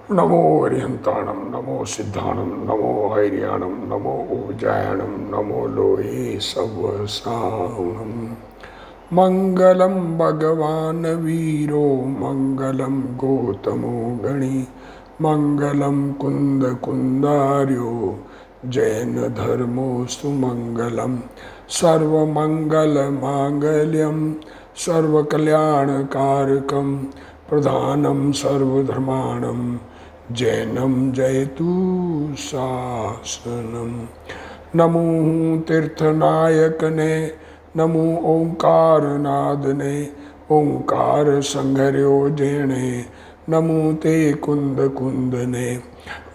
नमो अरिहंताणं नमो सिद्धाणं नमो ऐर्याणं नमो ऊर्जायणं नमो लोहे सवसाणं मंगलम भगवान वीरो मंगलम गौतमो गणी मंगलम कुंद कुंदार्यो जैन धर्मो सुमंगलम सर्वमंगल मांगल्यम सर्वकल्याणकारकम प्रधानम सर्वधर्माणम जैनम जयतु शासनम। नमो तीर्थनायक ने नमो ओंकार नाद ने ओंकार संघर्यो जेणे नमो ते कुंद कुंद ने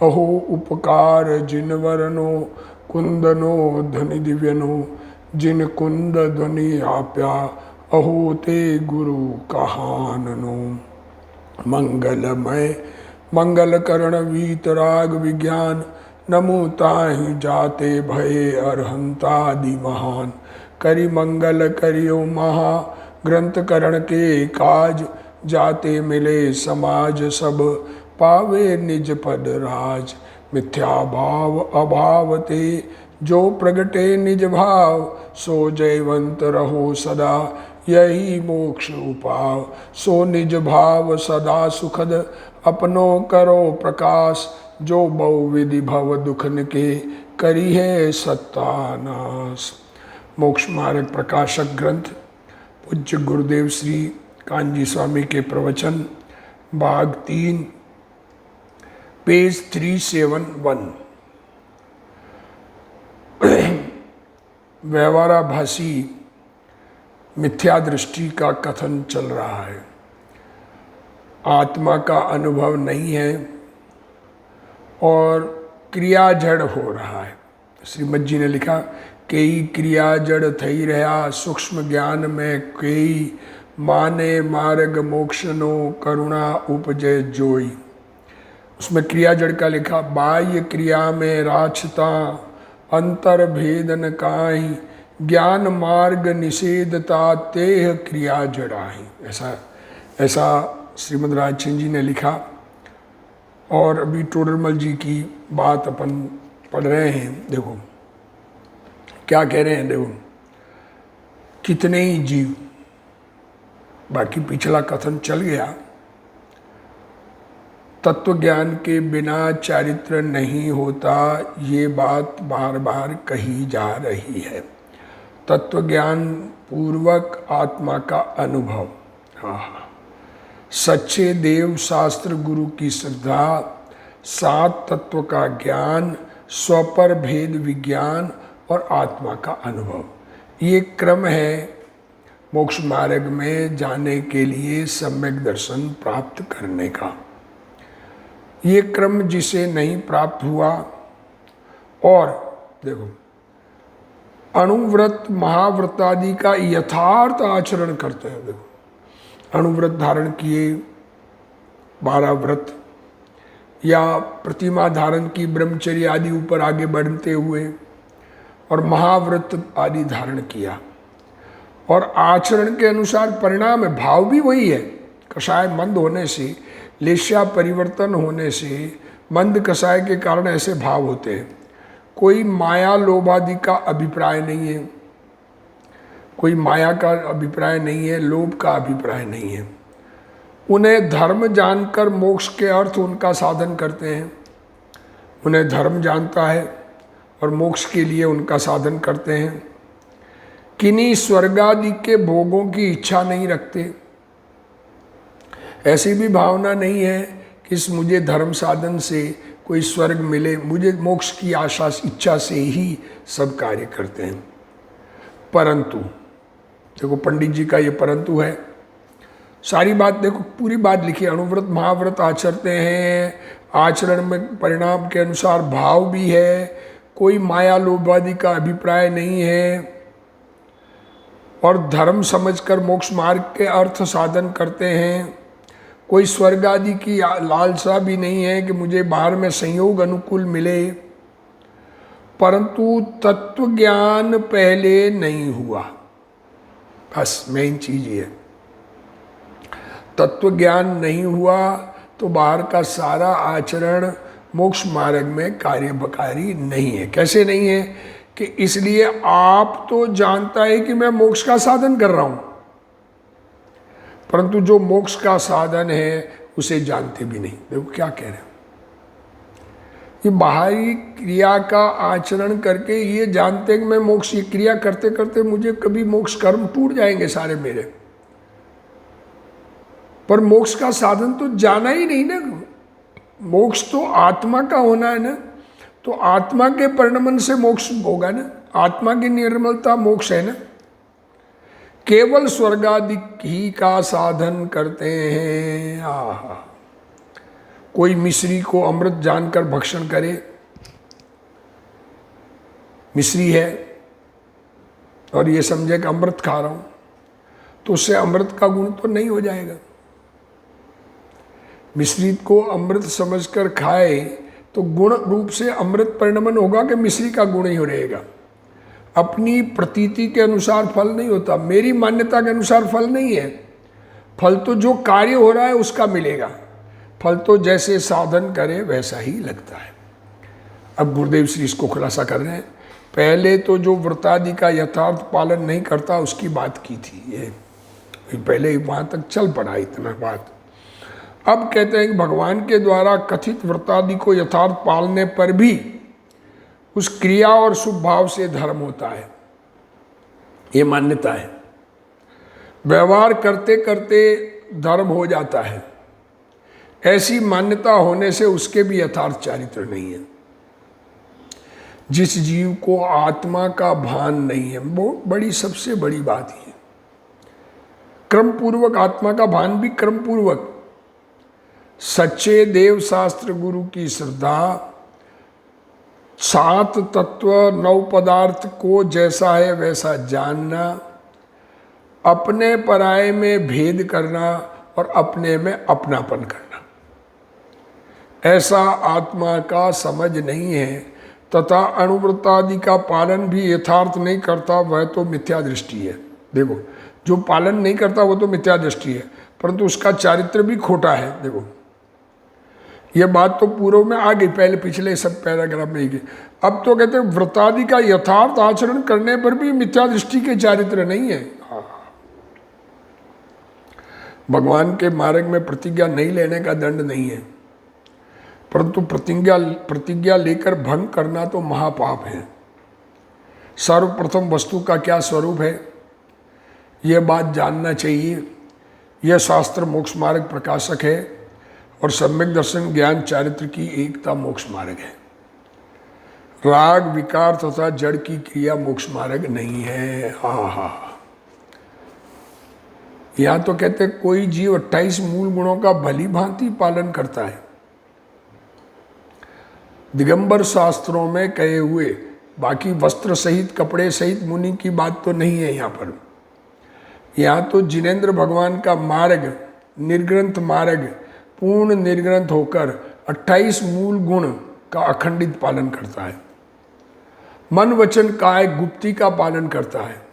अहो उपकार जिन वरनो कुंदनो धनि दिव्यनो जिन कुंद ध्वनि आप्या अहो ते गुरु कहाननो। मंगलमय मंगल करण वीतराग विज्ञान नमो ताहि जाते भये अरहंतादि महान करि मंगल करियो महा ग्रंथ करण के काज जाते मिले समाज सब पावे निज पद राज मिथ्या भाव अभाव ते जो प्रगटे निज भाव सो जयवंत रहो सदा यही मोक्ष उपाव सो निज भाव सदा सुखद अपनो करो प्रकाश जो बहुविधि भव दुखन के करी है सत्तानाश। मोक्ष मार्ग प्रकाशक ग्रंथ पूज्य गुरुदेव श्री कांजी स्वामी के प्रवचन भाग 3 पेज 371। व्यवहाराभासी मिथ्या दृष्टि का कथन चल रहा है। आत्मा का अनुभव नहीं है और क्रिया जड़ हो रहा है। श्रीमद जी ने लिखा कई क्रिया जड़ थई रहा सूक्ष्म ज्ञान में कई माने मार्ग मोक्षनो करुणा उपजय जोई। उसमें क्रिया जड़ का लिखा बाह्य क्रिया में राछता अंतर भेदन काहि ज्ञान मार्ग निषेधता तेह क्रिया जड़ाही। ऐसा श्रीमद् राजचंद जी ने लिखा। और अभी टोडरमल जी की बात अपन पढ़ रहे हैं। देखो क्या कह रहे हैं। देखो कितने ही जीव, बाकी पिछला कथन चल गया। तत्व ज्ञान के बिना चारित्र नहीं होता, ये बात बार बार कही जा रही है। तत्व ज्ञान पूर्वक आत्मा का अनुभव, सच्चे देव शास्त्र गुरु की श्रद्धा, 7 तत्व का ज्ञान, स्वपर भेद विज्ञान और आत्मा का अनुभव, ये क्रम है मोक्ष मार्ग में जाने के लिए सम्यक दर्शन प्राप्त करने का। ये क्रम जिसे नहीं प्राप्त हुआ और देखो अणुव्रत महाव्रत आदि का यथार्थ आचरण करते हैं। देखो अणुव्रत धारण किए, 12 व्रत या प्रतिमा धारण की ब्रह्मचर्य आदि ऊपर आगे बढ़ते हुए और महाव्रत आदि धारण किया और आचरण के अनुसार परिणाम है। भाव भी वही है। कषाय मंद होने से, लेश्या परिवर्तन होने से मंद कषाय के कारण ऐसे भाव होते हैं। कोई माया लोभ आदि का अभिप्राय नहीं है, कोई माया का अभिप्राय नहीं है, लोभ का अभिप्राय नहीं है। उन्हें धर्म जानकर मोक्ष के अर्थ उनका साधन करते हैं। उन्हें धर्म जानता है और मोक्ष के लिए उनका साधन करते हैं। किन्हीं स्वर्गादि के भोगों की इच्छा नहीं रखते। ऐसी भी भावना नहीं है कि मुझे धर्म साधन से कोई स्वर्ग मिले, मुझे मोक्ष की आशा इच्छा से ही सब कार्य करते हैं। परंतु देखो पंडित जी का ये परंतु है। सारी बात देखो, पूरी बात लिखी। अणुव्रत महाव्रत आचरते हैं, आचरण में परिणाम के अनुसार भाव भी है, कोई माया लोभ आदि का अभिप्राय नहीं है और धर्म समझकर मोक्ष मार्ग के अर्थ साधन करते हैं। कोई स्वर्ग आदि की लालसा भी नहीं है कि मुझे बाहर में संयोग अनुकूल मिले। परंतु तत्व ज्ञान पहले नहीं हुआ। बस मेन चीज ये, तत्व ज्ञान नहीं हुआ, तो बाहर का सारा आचरण मोक्ष मार्ग में कार्यकारी नहीं है। कैसे नहीं है? कि इसलिए आप तो जानता है कि मैं मोक्ष का साधन कर रहा हूं, परंतु जो मोक्ष का साधन है उसे जानते भी नहीं। देखो क्या कह रहे हैं, ये बाहरी क्रिया का आचरण करके ये जानते हैं कि मैं मोक्ष, ये क्रिया करते करते मुझे कभी मोक्ष कर्म टूट जाएंगे सारे मेरे, पर मोक्ष का साधन तो जाना ही नहीं ना। मोक्ष तो आत्मा का होना है ना, तो आत्मा के परिणमन से मोक्ष होगा ना, आत्मा की निर्मलता मोक्ष है ना। केवल स्वर्गादि ही का साधन करते हैं। आहा, कोई मिश्री को अमृत जानकर भक्षण करे, मिश्री है और ये समझे कि अमृत खा रहा हूं, तो उससे अमृत का गुण तो नहीं हो जाएगा। मिश्रित को अमृत समझकर खाए तो गुण रूप से अमृत परिणमन होगा कि मिश्री का गुण ही हो रहेगा। अपनी प्रतीति के अनुसार फल नहीं होता, मेरी मान्यता के अनुसार फल नहीं है। फल तो जो कार्य हो रहा है उसका मिलेगा, फल तो जैसे साधन करे वैसा ही लगता है। अब गुरुदेव श्री इसको खुलासा कर रहे हैं। पहले तो जो व्रतादि का यथार्थ पालन नहीं करता उसकी बात की थी, ये पहले ही वहाँ तक चल पड़ा इतना बात। अब कहते हैं कि भगवान के द्वारा कथित व्रतादि को यथार्थ पालने पर भी उस क्रिया और शुभ भाव से धर्म होता है, ये मान्यता है। व्यवहार करते करते धर्म हो जाता है, ऐसी मान्यता होने से उसके भी यथार्थ चारित्र नहीं है। जिस जीव को आत्मा का भान नहीं है, बहुत बड़ी सबसे बड़ी बात है। क्रम पूर्वक आत्मा का भान भी क्रम पूर्वक, सच्चे देव शास्त्र गुरु की श्रद्धा, 7 तत्व 9 पदार्थ को जैसा है वैसा जानना, अपने पराये में भेद करना और अपने में अपनापन करना, ऐसा आत्मा का समझ नहीं है तथा अणुव्रतादि का पालन भी यथार्थ नहीं करता, वह तो मिथ्या दृष्टि है। देखो, जो पालन नहीं करता वो तो मिथ्या दृष्टि है, परंतु उसका चारित्र भी खोटा है। देखो, ये बात तो पूर्व में आ गई, पहले पिछले सब पैराग्राफ में ही गई। अब तो कहते हैं व्रतादि का यथार्थ आचरण करने पर भी मिथ्या दृष्टि के चारित्र नहीं है। भगवान के मार्ग में प्रतिज्ञा नहीं लेने का दंड नहीं है, परंतु प्रतिज्ञा लेकर भंग करना तो महापाप है। सर्वप्रथम वस्तु का क्या स्वरूप है, यह बात जानना चाहिए। यह शास्त्र मोक्ष मार्ग प्रकाशक है और सम्यक दर्शन ज्ञान चारित्र की एकता मोक्ष मार्ग है। राग विकार तथा जड़ की क्रिया मोक्ष मार्ग नहीं है। आहा, यहां तो कहते हैं कोई जीव 28 मूल गुणों का भली भांति पालन करता है। दिगंबर शास्त्रों में कहे हुए, बाकी वस्त्र सहित कपड़े सहित मुनि की बात तो नहीं है यहाँ पर। यहाँ तो जिनेंद्र भगवान का मार्ग, निर्ग्रंथ मार्ग, पूर्ण निर्ग्रंथ होकर 28 मूल गुण का अखंडित पालन करता है। मन वचन काय गुप्ती का पालन करता है।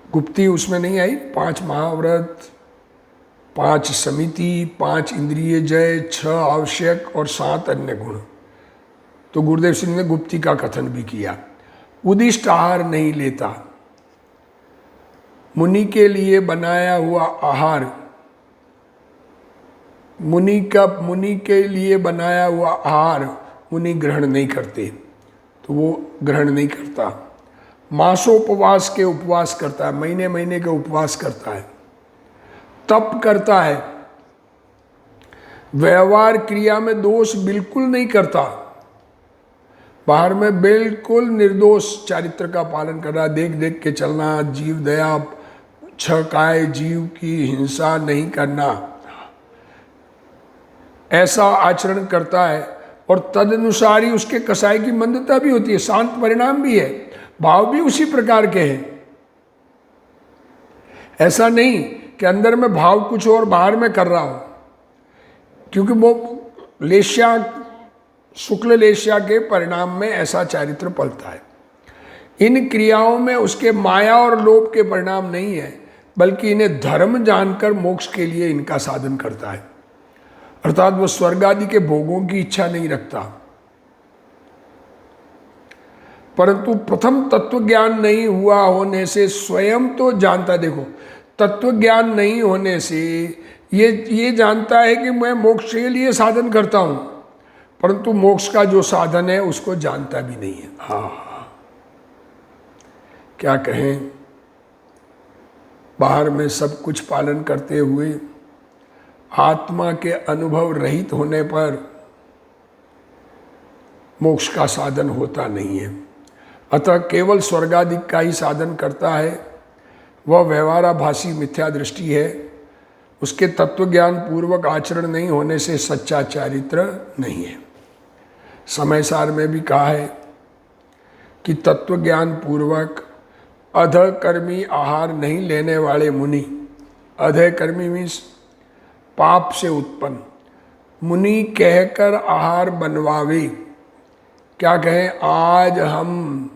गुप्ती उसमें नहीं आई, 5 महाव्रत, 5 समिति, 5 इंद्रिय जय, 6 आवश्यक और 7 अन्य गुण। तो गुरुदेव सिंह ने गुप्ती का कथन भी किया। उदिष्ट आहार नहीं लेता, मुनि के लिए बनाया हुआ आहार, मुनि के लिए बनाया हुआ आहार मुनि ग्रहण नहीं करते, तो वो ग्रहण नहीं करता। मासोपवास के उपवास करता है, महीने महीने के उपवास करता है, तप करता है, व्यवहार क्रिया में दोष बिल्कुल नहीं करता, बाहर में बिल्कुल निर्दोष चारित्र का पालन कर रहा, देख देख के चलना, जीव दया, छकाए जीव की हिंसा नहीं करना, ऐसा आचरण करता है। और तदनुसार ही उसके कसाई की मंदता भी होती है, शांत परिणाम भी है, भाव भी उसी प्रकार के हैं। ऐसा नहीं कि अंदर में भाव कुछ और बाहर में कर रहा हो, क्योंकि वो लेश्या, शुक्ल लेश्या के परिणाम में ऐसा चारित्र पलता है। इन क्रियाओं में उसके माया और लोभ के परिणाम नहीं है, बल्कि इन्हें धर्म जानकर मोक्ष के लिए इनका साधन करता है। अर्थात वो स्वर्ग आदि के भोगों की इच्छा नहीं रखता, परंतु प्रथम तत्व ज्ञान नहीं हुआ होने से स्वयं तो जानता, देखो तत्व ज्ञान नहीं होने से ये जानता है कि मैं मोक्ष के लिए साधन करता हूं, परंतु मोक्ष का जो साधन है उसको जानता भी नहीं है। हाँ, क्या कहें, बाहर में सब कुछ पालन करते हुए आत्मा के अनुभव रहित होने पर मोक्ष का साधन होता नहीं है। अतः केवल स्वर्गादिक का ही साधन करता है, वह व्यवहाराभासी मिथ्या दृष्टि है। उसके तत्व ज्ञान पूर्वक आचरण नहीं होने से सच्चा चारित्र नहीं है। समय सार में भी कहा है कि तत्व ज्ञान पूर्वक अधकर्मी आहार नहीं लेने वाले मुनि, अधकर्मी मीन्स पाप से उत्पन्न, मुनि कहकर आहार बनवावे। क्या कहें, आज हम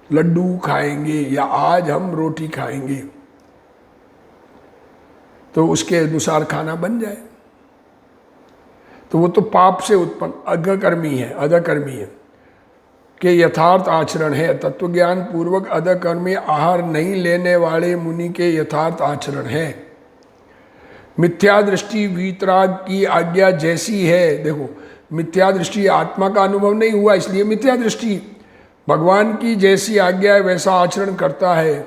लड्डू खाएंगे या आज हम रोटी खाएंगे, तो उसके अनुसार खाना बन जाए, तो वो तो पाप से उत्पन्न अधकर्मी है, अधकर्मी है के यथार्थ आचरण है। तत्वज्ञान पूर्वक अधकर्मी आहार नहीं लेने वाले मुनि के यथार्थ आचरण है। मिथ्या दृष्टि वीतराग की आज्ञा जैसी है, देखो मिथ्या दृष्टि आत्मा का अनुभव नहीं हुआ इसलिए मिथ्या दृष्टि, भगवान की जैसी आज्ञा है वैसा आचरण करता है,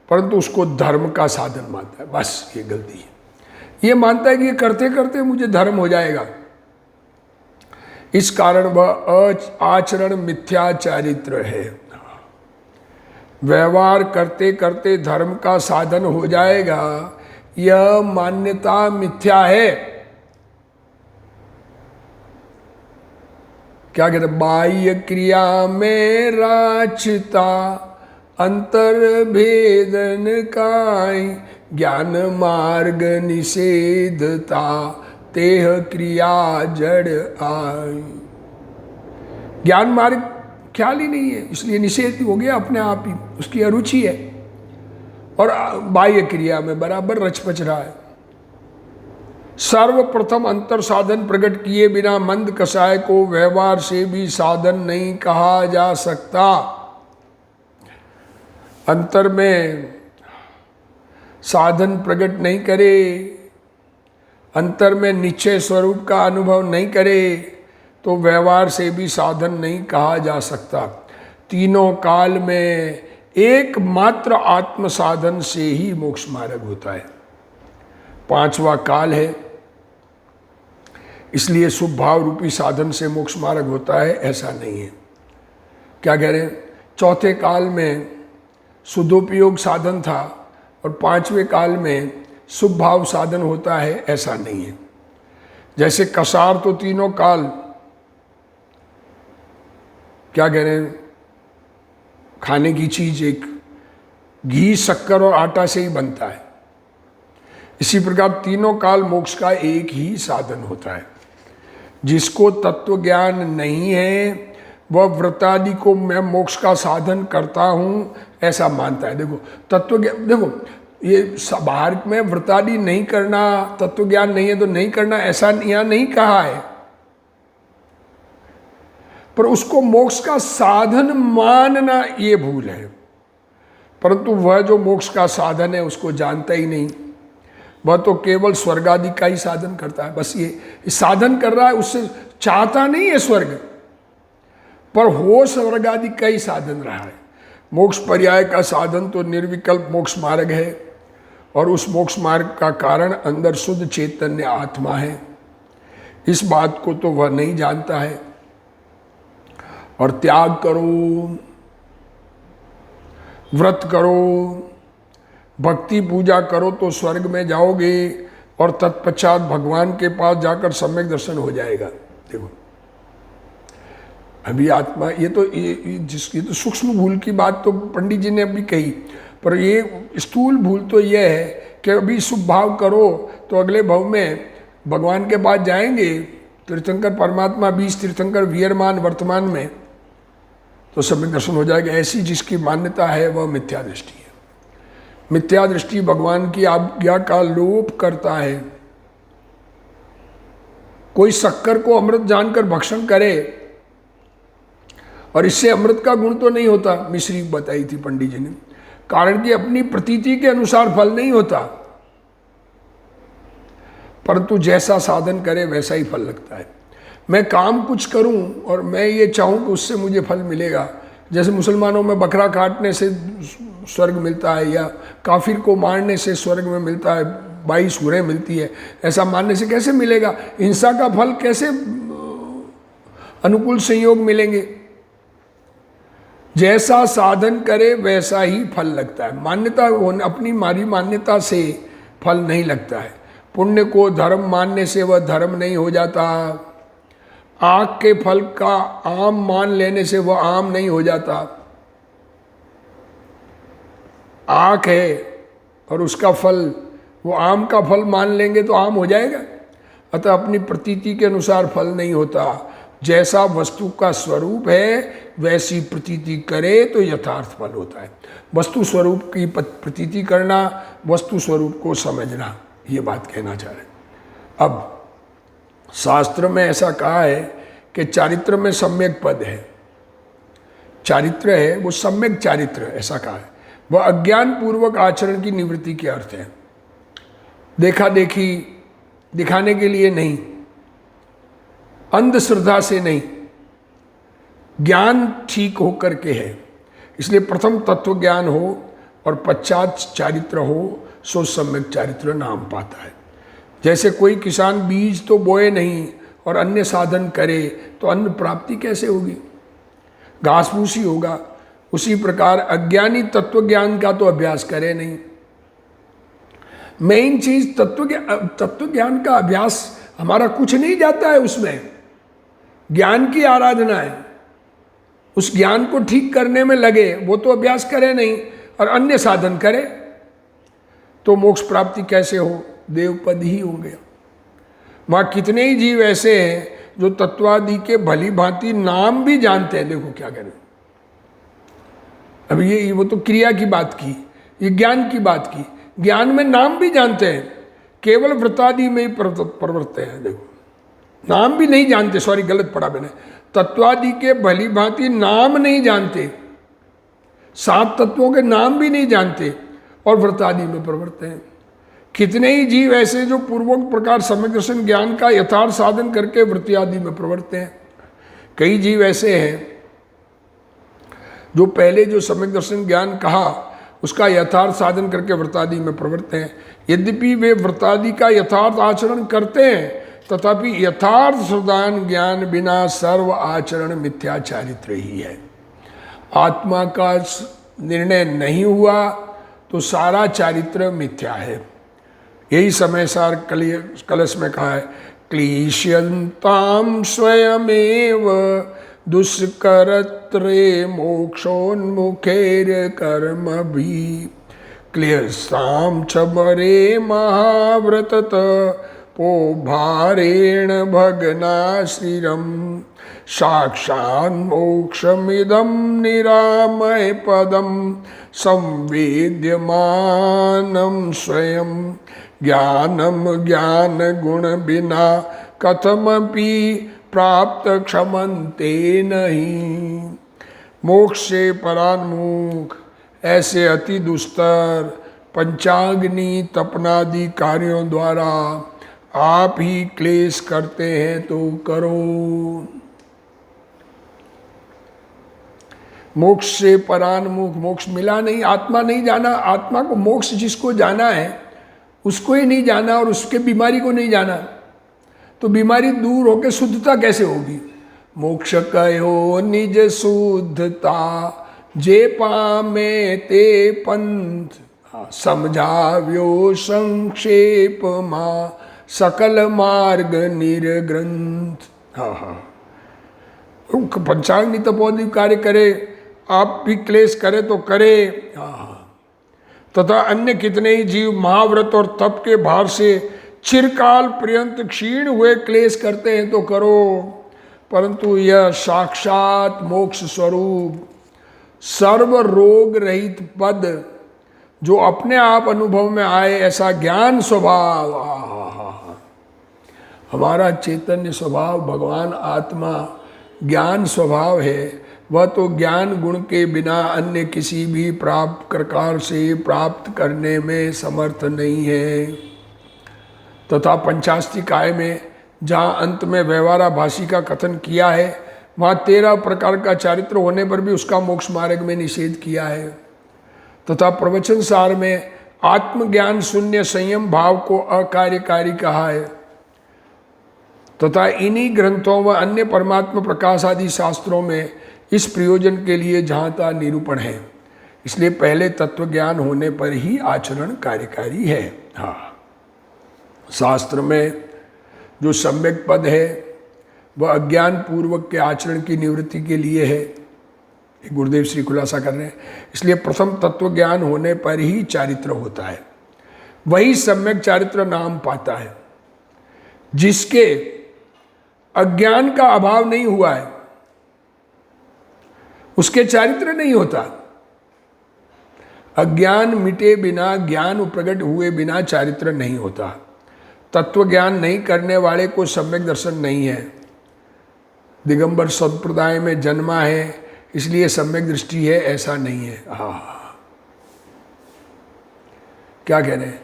परंतु उसको धर्म का साधन मानता है। बस ये गलती है, ये मानता है कि ये करते करते मुझे धर्म हो जाएगा, इस कारण वह आचरण मिथ्या चारित्र है। व्यवहार करते करते धर्म का साधन हो जाएगा, यह मान्यता मिथ्या है। क्या कहते, बाह्य क्रिया में राचता अंतर भेदन काई, ज्ञान मार्ग निषेधता तेह क्रिया जड़ आई। ज्ञान मार्ग ख्याल ही नहीं है, इसलिए निषेध हो गया अपने आप ही, उसकी अरुचि है, और बाह्य क्रिया में बराबर रचपच रहा है। सर्वप्रथम अंतर साधन प्रकट किए बिना मंद कषाय को व्यवहार से भी साधन नहीं कहा जा सकता। अंतर में साधन प्रकट नहीं करे, अंतर में निश्चय स्वरूप का अनुभव नहीं करे, तो व्यवहार से भी साधन नहीं कहा जा सकता। तीनों काल में एकमात्र आत्म साधन से ही मोक्ष मार्ग होता है। पांचवा काल है, इसलिए शुभ भाव रूपी साधन से मोक्ष मार्ग होता है, ऐसा नहीं है। क्या कह रहे हैं, चौथे काल में शुद्धोपयोग साधन था और पांचवें काल में शुभ भाव साधन होता है, ऐसा नहीं है। जैसे कसार तो तीनों काल, क्या कह रहे हैं, खाने की चीज एक घी शक्कर और आटा से ही बनता है, इसी प्रकार तीनों काल मोक्ष का एक ही साधन होता है। जिसको तत्व ज्ञान नहीं है वह व्रतादि को मैं मोक्ष का साधन करता हूँ ऐसा मानता है। देखो तत्व ज्ञान, देखो ये बाहर में व्रतादि नहीं करना, तत्व ज्ञान नहीं है तो नहीं करना, ऐसा यहाँ नहीं कहा है, पर उसको मोक्ष का साधन मानना ये भूल है। परंतु वह जो मोक्ष का साधन है उसको जानता ही नहीं, वह तो केवल स्वर्ग आदि का ही साधन करता है। बस ये साधन कर रहा है, उससे चाहता नहीं है स्वर्ग, पर हो स्वर्ग आदि का ही साधन रहा है। मोक्ष पर्याय का साधन तो निर्विकल्प मोक्ष मार्ग है, और उस मोक्ष मार्ग का कारण अंदर शुद्ध चैतन्य आत्मा है। इस बात को तो वह नहीं जानता है। और त्याग करो, व्रत करो, भक्ति पूजा करो तो स्वर्ग में जाओगे, और तत्पश्चात भगवान के पास जाकर सम्यक दर्शन हो जाएगा। देखो अभी आत्मा, ये तो सूक्ष्म भूल की बात तो पंडित जी ने अभी कही, पर ये स्थूल भूल तो ये है कि अभी शुभ भाव करो तो अगले भाव में भगवान के पास जाएंगे, तीर्थंकर परमात्मा 20 तीर्थंकर वियरमान वर्तमान में, तो सम्यक दर्शन हो जाएगा। ऐसी जिसकी मान्यता है वह मिथ्या दृष्टि है। मिथ्या दृष्टि भगवान की आज्ञा का लोप करता है। कोई शक्कर को अमृत जानकर भक्षण करे और इससे अमृत का गुण तो नहीं होता, मिश्री बताई थी पंडित जी ने, कारण कि अपनी प्रतीति के अनुसार फल नहीं होता, परंतु जैसा साधन करे वैसा ही फल लगता है। मैं काम कुछ करूं और मैं ये चाहूं कि उससे मुझे फल मिलेगा, जैसे मुसलमानों में बकरा काटने से स्वर्ग मिलता है या काफिर को मारने से स्वर्ग में मिलता है 22 हुरें मिलती है, ऐसा मानने से कैसे मिलेगा? हिंसा का फल कैसे अनुकूल संयोग मिलेंगे? जैसा साधन करे वैसा ही फल लगता है। मान्यता, अपनी मारी मान्यता से फल नहीं लगता है। पुण्य को धर्म मानने से वह धर्म नहीं हो जाता। आँख के फल का आम मान लेने से वह आम नहीं हो जाता। आँख है और उसका फल, वो आम का फल मान लेंगे तो आम हो जाएगा। अतः अपनी प्रतीति के अनुसार फल नहीं होता। जैसा वस्तु का स्वरूप है वैसी प्रतीति करे तो यथार्थ फल होता है। वस्तु स्वरूप की प्रतीति करना, वस्तु स्वरूप को समझना, ये बात कहना चाह रहे। अब शास्त्र में ऐसा कहा है कि चारित्र में सम्यक पद है। चारित्र है वो सम्यक चारित्र, ऐसा कहा है। वह अज्ञान पूर्वक आचरण की निवृत्ति के अर्थ है। देखा देखी दिखाने के लिए नहीं, अंधश्रद्धा से नहीं, ज्ञान ठीक होकर के है। इसलिए प्रथम तत्व ज्ञान हो और पश्चात चारित्र हो, सो सम्यक चारित्र नाम पाता है। जैसे कोई किसान बीज तो बोए नहीं और अन्य साधन करे तो अन्न प्राप्ति कैसे होगी? घास फूस ही होगा। उसी प्रकार अज्ञानी तत्व ज्ञान का तो अभ्यास करे नहीं। मेन चीज तत्व ज्ञान का अभ्यास हमारा कुछ नहीं जाता है, उसमें ज्ञान की आराधना है। उस ज्ञान को ठीक करने में लगे, वो तो अभ्यास करे नहीं और अन्य साधन करे तो मोक्ष प्राप्ति कैसे हो? देवपद ही होंगे। वहाँ कितने ही जीव ऐसे हैं जो तत्वादि के भली भांति नाम भी जानते हैं। देखो क्या करें, अभी ये वो तो क्रिया की बात की, ये ज्ञान की बात की। ज्ञान में नाम भी जानते हैं, केवल व्रतादि में ही प्रवृत्त हैं। देखो नाम भी नहीं जानते, सॉरी गलत पढ़ा मैंने, तत्वादि के भली भांति नाम नहीं जानते, 7 तत्वों के नाम भी नहीं जानते और व्रतादि में प्रवृत्त हैं। कितने ही जीव ऐसे जो पूर्वोक्त प्रकार सम्यक दर्शन ज्ञान का यथार्थ साधन करके वृत्ति आदि में प्रवृत्त हैं। कई जीव ऐसे हैं जो पहले जो सम्यक दर्शन ज्ञान कहा उसका यथार्थ साधन करके व्रतादि में प्रवृत्त हैं। यद्यपि वे व्रतादि का यथार्थ आचरण करते हैं, तथापि यथार्थ सुदान ज्ञान बिना सर्व आचरण मिथ्या चारित्र ही है। आत्मा का निर्णय नहीं हुआ तो सारा चारित्र मिथ्या है। यही समय सार कलश में कहा है, क्लीश्यन्ताम स्वयमेव दुष्करत्रे मोक्षोन्मुखेर कर्म भी क्लियस्ताम चबरे महाव्रतत पो भारेण भगनाश्रिरम साक्षान् मोक्षमिदं निरामय पदम संवेद्यमानं स्वयं ज्ञानम ज्ञान गुण बिना कथमपि प्राप्त क्षमन्ते नहीं। मोक्ष से परान्मुख ऐसे अति दुस्तर पंचाग्नि तपनादि कार्यों द्वारा आप ही क्लेश करते हैं तो करो। मोक्ष से परान्मुख, मोक्ष मिला नहीं, आत्मा नहीं जाना। आत्मा को मोक्ष जिसको जाना है उसको ही नहीं जाना और उसके बीमारी को नहीं जाना, तो बीमारी दूर होकर शुद्धता कैसे होगी? मोक्ष कयो निज शुद्धता जे पामे ते पंथ समझाव्यो संक्षेप मा सकल मार्ग निर्ग्रंथ। हाँ, पंचाग्नि तपोदि कार्य करे, आप भी क्लेश करे तो करे। तथा अन्य कितने ही जीव महाव्रत और तप के भार से चिरकाल पर्यंत क्षीण हुए क्लेश करते हैं तो करो, परंतु यह साक्षात मोक्ष स्वरूप सर्व रोग रहित पद जो अपने आप अनुभव में आए ऐसा ज्ञान स्वभाव, हमारा चैतन्य स्वभाव भगवान आत्मा ज्ञान स्वभाव है, वह तो ज्ञान गुण के बिना अन्य किसी भी प्राप्त प्रकार से प्राप्त करने में समर्थ नहीं है। तथा पंचास्तिकाय में जहाँ अंत में व्यवहाराभासी का कथन किया है, वहाँ 13 प्रकार का चारित्र होने पर भी उसका मोक्ष मार्ग में निषेध किया है। तथा प्रवचन सार में आत्मज्ञान शून्य संयम भाव को अकार्यकारी कहा है। तथा इन्हीं ग्रंथों व अन्य परमात्मा प्रकाश आदि शास्त्रों में इस प्रयोजन के लिए जहाँ निरूपण है। इसलिए पहले तत्व ज्ञान होने पर ही आचरण कार्यकारी है। हाँ, शास्त्र में जो सम्यक पद है वह अज्ञान पूर्वक के आचरण की निवृत्ति के लिए है, गुरुदेव श्री खुलासा कर रहे हैं। इसलिए प्रथम तत्व ज्ञान होने पर ही चारित्र होता है, वही सम्यक चारित्र नाम पाता है। जिसके अज्ञान का अभाव नहीं हुआ है उसके चारित्र नहीं होता। अज्ञान मिटे बिना, ज्ञान प्रकट हुए बिना चारित्र नहीं होता। तत्व ज्ञान नहीं करने वाले को सम्यक दर्शन नहीं है। दिगंबर संप्रदाय में जन्मा है इसलिए सम्यक दृष्टि है, ऐसा नहीं है। क्या कह रहे हैं,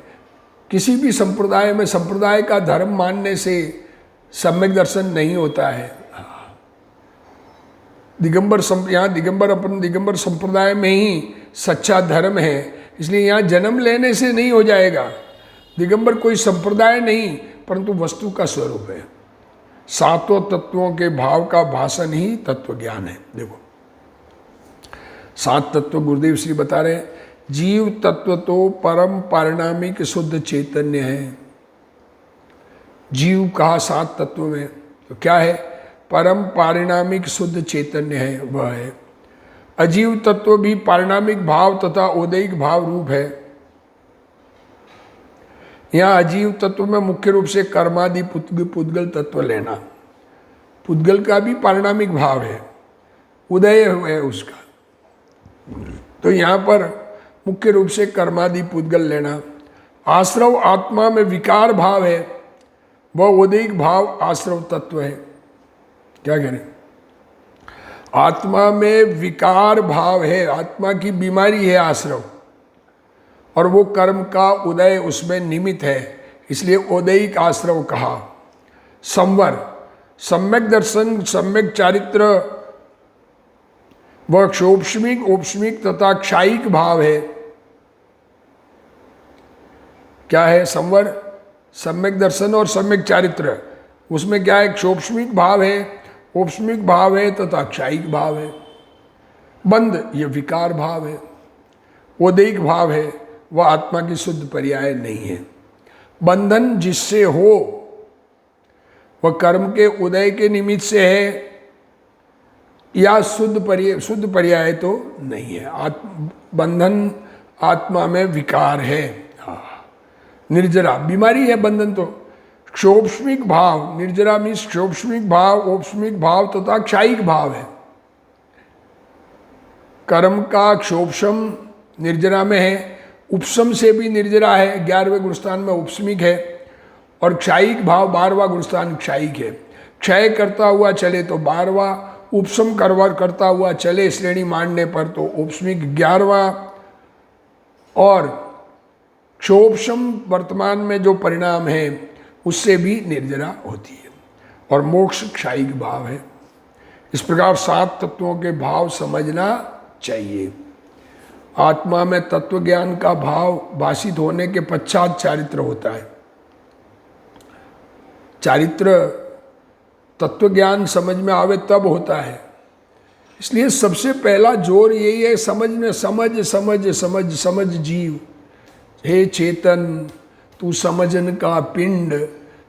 किसी भी संप्रदाय में संप्रदाय का धर्म मानने से सम्यक दर्शन नहीं होता है। यहाँ दिगंबर संप्रदाय में ही सच्चा धर्म है, इसलिए यहाँ जन्म लेने से नहीं हो जाएगा। दिगंबर कोई संप्रदाय नहीं परंतु वस्तु का स्वरूप है। सातों तत्वों के भाव का भाषण ही तत्व ज्ञान है। देखो 7 तत्व गुरुदेव श्री बता रहे हैं। जीव तत्व तो परम पारिणामिक शुद्ध चैतन्य है। जीव कहा 7 तत्व में, तो क्या है, परम पारिणामिक शुद्ध चैतन्य है, वह है। अजीव तत्व भी पारिणामिक भाव तथा औदैहिक भाव रूप है। यहाँ अजीव तत्व में मुख्य रूप से कर्मादि पुद्गल तत्व लेना। पुद्गल का भी पारिणामिक भाव है, उदय है उसका, तो यहाँ पर मुख्य रूप से कर्मादि पुद्गल लेना। आश्रव आत्मा में विकार भाव है, वह औदैहिक भाव आश्रव तत्व है। क्या कह रहे हैं, आत्मा में विकार भाव है, आत्मा की बीमारी है आश्रव, और वो कर्म का उदय उसमें निमित्त है, इसलिए औदैहिक आश्रव कहा। संवर सम्यक दर्शन, सम्यक चारित्र वह क्षोभस्मिक, औपस्मिक तथा क्षायिक भाव है। क्या है संवर, सम्यक दर्शन और सम्यक चारित्र, उसमें क्या है, क्षोभस्मिक भाव है, औपस्मिक भाव है तथा क्षायिक भाव है। बंध ये विकार भाव है। औदैहिक भाव है, वह आत्मा की शुद्ध पर्याय नहीं है। बंधन जिससे हो वह कर्म के उदय के निमित्त से है या शुद्ध पर्याय तो नहीं है। बंधन आत्मा में विकार है। निर्जरा बीमारी है बंधन तो। क्षोभस्मिक भाव, निर्जरा मीन्स क्षोभस्मिक भाव, औपस्मिक भाव तथा क्षायिक भाव है। कर्म का क्षोभसम निर्जरा में है, उपसम से भी निर्जरा है, 11वें गुणस्थान में उपस्मिक है, और क्षायिक भाव 12वां गुणस्थान क्षायिक है। क्षय करता हुआ चले तो 12वां, उपसम करता हुआ चले श्रेणी मानने पर तो उपस्मिक 11वां, और क्षोभसम वर्तमान में जो परिणाम है उससे भी निर्जरा होती है, और मोक्ष क्षायिक भाव है। इस प्रकार 7 तत्वों के भाव समझना चाहिए। आत्मा में तत्व ज्ञान का भाव भाषित होने के पश्चात चारित्र होता है। चारित्र तत्व ज्ञान समझ में आवे तब होता है। इसलिए सबसे पहला जोर यही है, समझ में, समझ समझ समझ समझ जीव। हे चेतन, तू समझन का पिंड,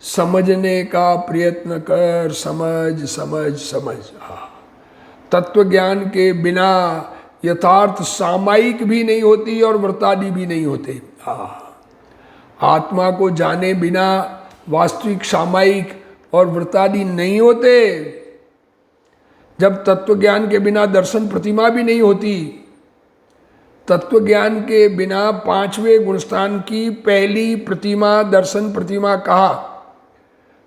समझने का प्रयत्न कर, समझ समझ समझ। तत्व ज्ञान के बिना यथार्थ सामायिक भी नहीं होती और व्रतादि भी नहीं होते। आत्मा को जाने बिना वास्तविक सामायिक और व्रतादि नहीं होते। जब तत्व ज्ञान के बिना दर्शन प्रतिमा भी नहीं होती, तत्व ज्ञान के बिना पांचवें गुणस्थान की पहली प्रतिमा, दर्शन प्रतिमा कहा,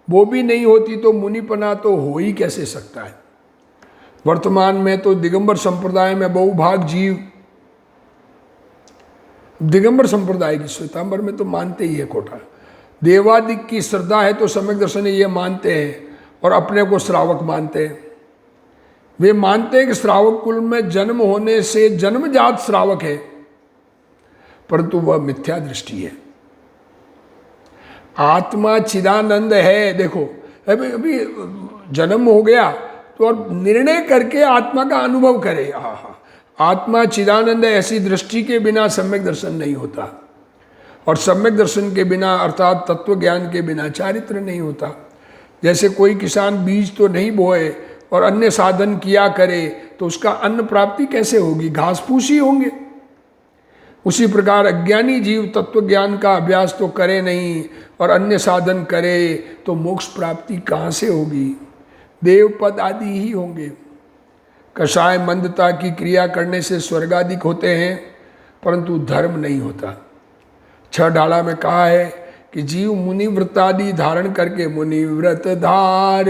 वो भी नहीं होती तो मुनिपना तो हो ही कैसे सकता है। वर्तमान में तो दिगंबर संप्रदाय में बहुभाग जीव, दिगंबर संप्रदाय की श्वेतांबर में तो मानते ही है कोटा, देवादिक की श्रद्धा है तो सम्यक दर्शन ये मानते हैं और अपने को श्रावक मानते हैं। वे मानते हैं कि श्रावक कुल में जन्म होने से जन्मजात श्रावक है, परंतु वह मिथ्या दृष्टि है। आत्मा चिदानंद है। देखो अभी जन्म हो गया तो और निर्णय करके आत्मा का अनुभव करे। आत्मा चिदानंद है, ऐसी दृष्टि के बिना सम्यक दर्शन नहीं होता, और सम्यक दर्शन के बिना अर्थात तत्व ज्ञान के बिना चारित्र नहीं होता। जैसे कोई किसान बीज तो नहीं बोए और अन्य साधन किया करे तो उसका अन्न प्राप्ति कैसे होगी, घास फूस ही होंगे। उसी प्रकार अज्ञानी जीव तत्व ज्ञान का अभ्यास तो करे नहीं और अन्य साधन करे तो मोक्ष प्राप्ति कहाँ से होगी, देव पद आदि ही होंगे। कषाय मंदता की क्रिया करने से स्वर्गादिक होते हैं, परंतु धर्म नहीं होता। 6 ढाला में कहा है कि जीव मुनि व्रतादि धारण करके, मुनि व्रत धार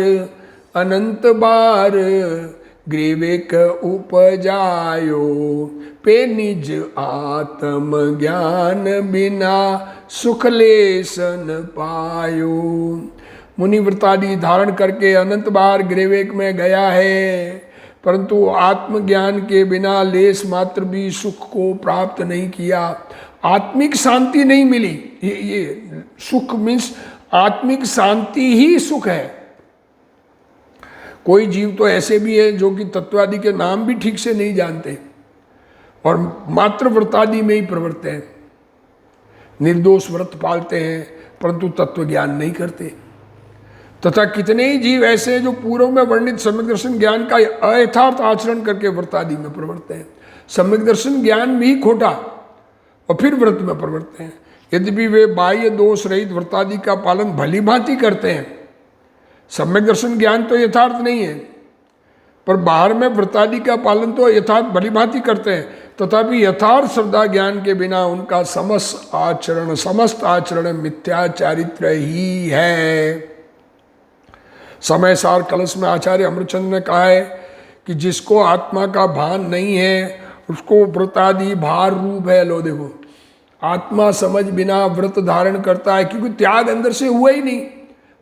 अनंत बार ग्रीवेक उपजायो, पे निज आत्म ज्ञान बिना सुख लेसन पायो। मुनि व्रतादि धारण करके अनंत बार ग्रीवेक में गया है, परंतु आत्मज्ञान के बिना लेस मात्र भी सुख को प्राप्त नहीं किया, आत्मिक शांति नहीं मिली। ये सुख मीन्स आत्मिक शांति ही सुख है। कोई जीव तो ऐसे भी है जो कि तत्वादि के नाम भी ठीक से नहीं जानते और मात्र व्रतादि में ही प्रवृत्त हैं, निर्दोष व्रत पालते हैं परंतु तत्व ज्ञान नहीं करते। तथा कितने ही जीव ऐसे हैं जो पूर्व में वर्णित सम्यक दर्शन ज्ञान का अयथार्थ आचरण करके व्रतादि में प्रवृत्त हैं। सम्यक दर्शन ज्ञान भी खोटा और फिर व्रत में प्रवृत्त हैं। यद्यपि वे बाह्य दोष रहित व्रतादि का पालन भली भांति करते हैं, सम्यक दर्शन ज्ञान तो यथार्थ नहीं है, पर बाहर में व्रतादि का पालन तो यथार्थ भली भांति करते हैं, तथापि यथार्थ श्रद्धा ज्ञान के बिना उनका समस्त आचरण मिथ्या चारित्र ही है। समय सार कलश में आचार्य अमृतचंद्र ने कहा है कि जिसको आत्मा का भान नहीं है उसको व्रतादि भार रूप है। लो देखो, आत्मा समझ बिना व्रत धारण करता है क्योंकि त्याग अंदर से हुआ ही नहीं,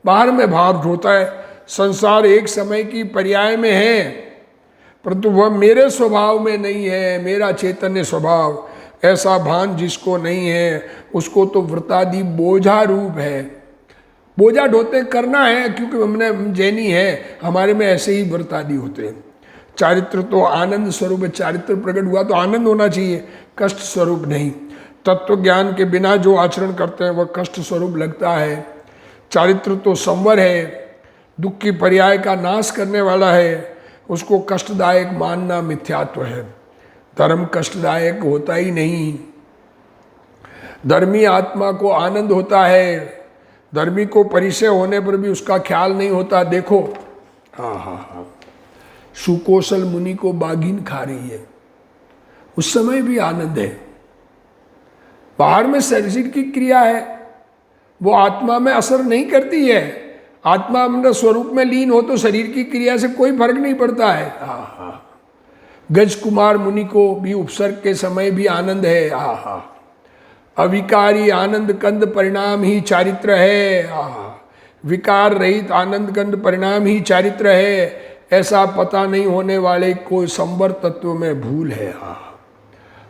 बाहर में भाव होता है। संसार एक समय की पर्याय में है, परंतु वह मेरे स्वभाव में नहीं है, मेरा चैतन्य स्वभाव, ऐसा भान जिसको नहीं है उसको तो व्रतादि बोझा रूप है। बोझा ढोते करना है क्योंकि हमने जैनी है, हमारे में ऐसे ही व्रतादि होते हैं। चारित्र तो आनंद स्वरूप है, चारित्र प्रकट हुआ तो आनंद होना चाहिए, कष्ट स्वरूप नहीं। तत्व ज्ञान के बिना जो आचरण करते हैं वह कष्ट स्वरूप लगता है। चारित्र तो संवर है, दुख की पर्याय का नाश करने वाला है, उसको कष्टदायक मानना मिथ्यात्व है। धर्म कष्टदायक होता ही नहीं। धर्मी आत्मा को आनंद होता है, धर्मी को परिचय होने पर भी उसका ख्याल नहीं होता। देखो सुकौशल मुनि को बाघिन खा रही है, उस समय भी आनंद है। बाहर में शरीर की क्रिया है, वो आत्मा में असर नहीं करती है। आत्मा अपने स्वरूप में लीन हो तो शरीर की क्रिया से कोई फर्क नहीं पड़ता है। गज कुमार मुनि को भी उपसर्ग के समय भी आनंद है। अविकारी आनंद कंद परिणाम ही चारित्र है। विकार रहित आनंद कंद परिणाम ही चारित्र है। ऐसा पता नहीं होने वाले को संवर तत्व में भूल है,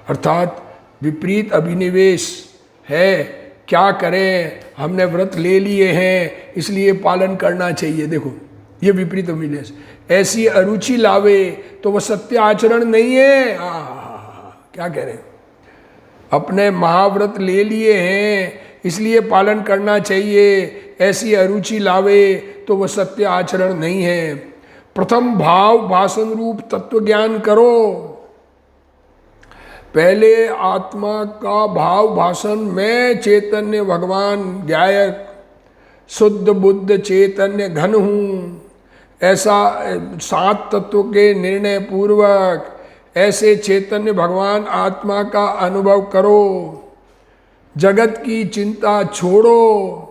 अर्थात विपरीत अभिनिवेश है। क्या करें, हमने व्रत ले लिए हैं इसलिए पालन करना चाहिए। देखो ये विपरीत अभिनिवेश, ऐसी अरुचि लावे तो वह सत्य आचरण नहीं है। क्या कह रहे हैं, अपने महाव्रत ले लिए हैं इसलिए पालन करना चाहिए, ऐसी अरुचि लावे तो वह सत्य आचरण नहीं है। प्रथम भाव भाषण रूप तत्व ज्ञान करो। पहले आत्मा का भाव भाषण मैं चैतन्य भगवान ज्ञायक शुद्ध बुद्ध चैतन्य घन हूँ, ऐसा 7 तत्व के निर्णय पूर्वक ऐसे चैतन्य भगवान आत्मा का अनुभव करो। जगत की चिंता छोड़ो,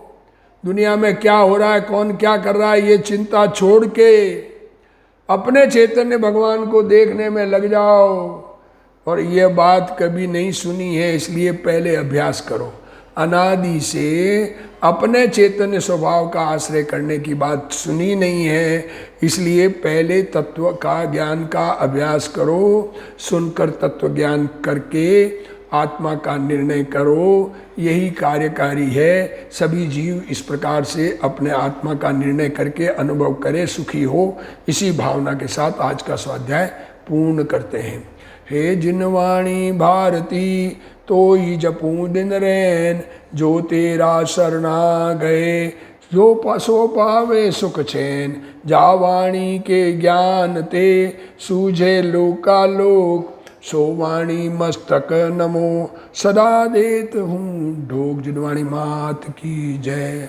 दुनिया में क्या हो रहा है, कौन क्या कर रहा है, ये चिंता छोड़ के अपने चैतन्य भगवान को देखने में लग जाओ। और ये बात कभी नहीं सुनी है, इसलिए पहले अभ्यास करो। अनादि से अपने चैतन्य स्वभाव का आश्रय करने की बात सुनी नहीं है, इसलिए पहले तत्व का ज्ञान का अभ्यास करो। सुनकर तत्व ज्ञान करके आत्मा का निर्णय करो, यही कार्यकारी है। सभी जीव इस प्रकार से अपने आत्मा का निर्णय करके अनुभव करे, सुखी हो। इसी भावना के साथ आज का स्वाध्याय पूर्ण करते हैं। हे जिनवाणी भारती तो ही जपू दिन रैन, जो तेरा शरणा गए सो पावे सुख चैन। जावाणी के ज्ञान ते सूझे लोकालोक, सो वाणी मस्तक नमो सदा देत हूँ ढोक। जिनवाणी मात की जय।